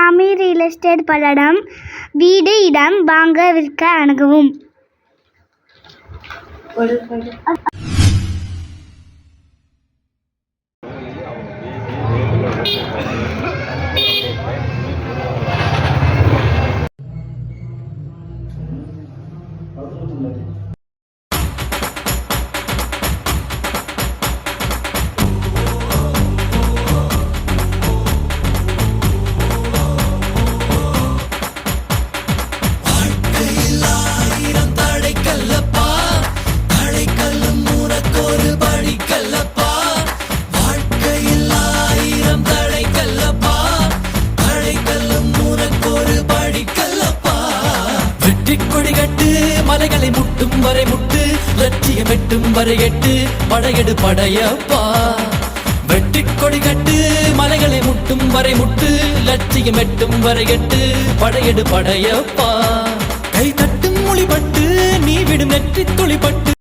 சாமி real estate Palladam. வீடு இடம் வாங்க விற்க அணுகவும். கொடிகட்டு மலைகளை முட்டும் வரை முட்டு, லட்சியம் எட்டும் வரை எட்டு, படையெடு படையப்பா. வெட்டி கொடிகட்டு மலைகளை முட்டும் வரை முட்டு, லட்சியம் எட்டும் வரை எட்டு, படையெடு படையப்பா. கை தட்டும் மொழிபட்டு நீ விடும் நெற்றி துளிபட்டு